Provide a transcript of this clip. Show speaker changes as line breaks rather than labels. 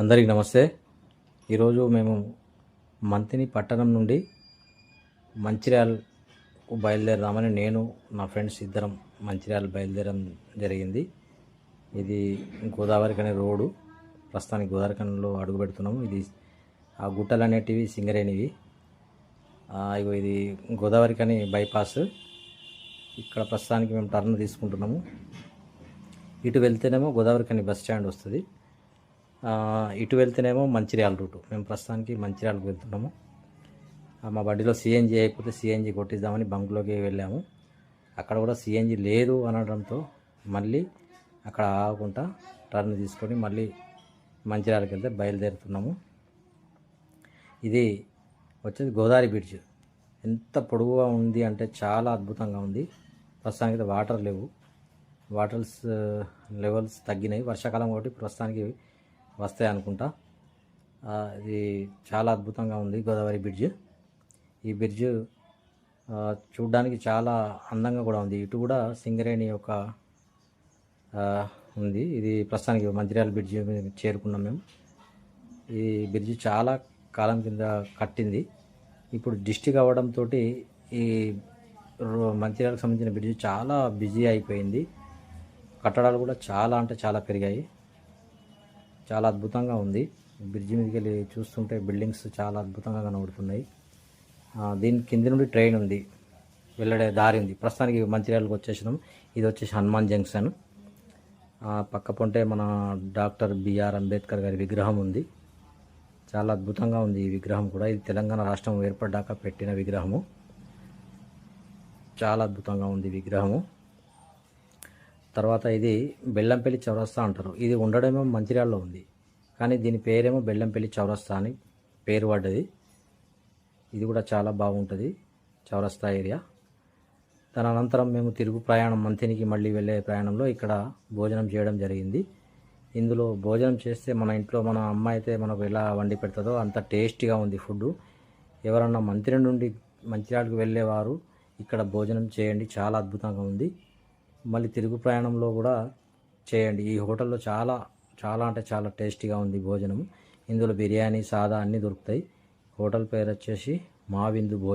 అందరికీ నమస్తే. ఈరోజు మేము మంతిని పట్టణం నుండి మంచిర్యాలకు బయలుదేరదామని నేను నా ఫ్రెండ్స్ ఇద్దరం మంచిర్యాల బయలుదేరడం జరిగింది. ఇది గోదావరి కని రోడ్డు. ప్రస్తుతానికి గోదావరి కనిలో అడుగు పెడుతున్నాము. ఇది ఆ గుట్టలు అనేటివి సింగరేణివి. ఇగో ఇది గోదావరి కని బైపాస్. ఇక్కడ ప్రస్తుతానికి మేము టర్న్ తీసుకుంటున్నాము. ఇటు వెళ్తేనేమో గోదావరి కని బస్ స్టాండ్ వస్తుంది. ఇటు వెళ్తేనేమో మంచిర్యాల రూటు. మేము ప్రస్తుతానికి మంచిర్యాలకు వెళ్తున్నాము. మా బండిలో సిఎన్జి అయిపోతే సిఎన్జి కొట్టిద్దామని బంక్లోకి వెళ్ళాము. అక్కడ కూడా సిఎన్జి లేదు అనడంతో మళ్ళీ అక్కడ ఆగకుండా టర్న్ తీసుకొని మళ్ళీ మంచిర్యాలకు వెళ్తే బయలుదేరుతున్నాము. ఇది వచ్చేది గోదావరి బ్రిడ్జ్. ఎంత పొడవుగా ఉంది అంటే చాలా అద్భుతంగా ఉంది. ప్రస్తుతానికి అయితే వాటర్ లేవు. వాటర్స్ లెవెల్స్ తగ్గినాయి. వర్షాకాలం కాబట్టి ప్రస్తుతానికి వస్తాయి అనుకుంటా. ఇది చాలా అద్భుతంగా ఉంది గోదావరి బ్రిడ్జ్. ఈ బ్రిడ్జ్ చూడడానికి చాలా అందంగా కూడా ఉంది. ఇటు కూడా సింగరేణి యొక్క ఉంది. ఇది ప్రస్తుతానికి మంచిర్యాల బ్రిడ్జ్ చేరుకున్నాం మేము. ఈ బ్రిడ్జ్ చాలా కాలం కింద కట్టింది. ఇప్పుడు డిస్టిక్ అవ్వడంతో ఈ మంచిర్యాలకు సంబంధించిన బ్రిడ్జ్ చాలా బిజీ అయిపోయింది. కట్టడాలు కూడా చాలా అంటే చాలా పెరిగాయి. చాలా అద్భుతంగా ఉంది. బ్రిడ్జ్ మీదకి వెళ్ళి చూస్తుంటే బిల్డింగ్స్ చాలా అద్భుతంగా కనబడుతున్నాయి. దీని కింది నుండి ట్రైన్ ఉంది, వెళ్ళడే దారి ఉంది. ప్రస్తుతానికి మంచిర్యాలకు వచ్చేసినాం. ఇది వచ్చేసి హనుమాన్ జంక్షన్. పక్క పొంటే మన డాక్టర్ బిఆర్ అంబేద్కర్ గారి విగ్రహం ఉంది. చాలా అద్భుతంగా ఉంది ఈ విగ్రహం కూడా. ఇది తెలంగాణ రాష్ట్రం ఏర్పడ్డాక పెట్టిన విగ్రహము. చాలా అద్భుతంగా ఉంది విగ్రహము. తర్వాత ఇది బెల్లంపల్లి చౌరస్తా అంటారు. ఇది ఉండడమేమో మంచిర్యాలలో ఉంది, కానీ దీని పేరేమో బెల్లంపల్లి చౌరస్తా అని పేరు పడ్డది. ఇది కూడా చాలా బాగుంటుంది చౌరస్తా ఏరియా. దాని అనంతరం మేము తిరుగు ప్రయాణం మంతినికి మళ్ళీ వెళ్ళే ప్రయాణంలో ఇక్కడ భోజనం చేయడం జరిగింది. ఇందులో భోజనం చేస్తే మన ఇంట్లో మన అమ్మ అయితే మనకు ఎలా వండి పెడుతుందో అంత టేస్టీగా ఉంది ఫుడ్. ఎవరన్నా మంతిని నుండి మంచిర్యాలకు వెళ్ళేవారు ఇక్కడ భోజనం చేయండి, చాలా అద్భుతంగా ఉంది. మళ్ళీ తిరుగు ప్రయాణంలో కూడా చేయండి. ఈ హోటల్లో చాలా చాలా అంటే చాలా టేస్టీగా ఉంది భోజనం. ఇందులో బిర్యానీ, సాదా అన్నీ దొరుకుతాయి. హోటల్ పేరు వచ్చేసి మా విందు భోజనం.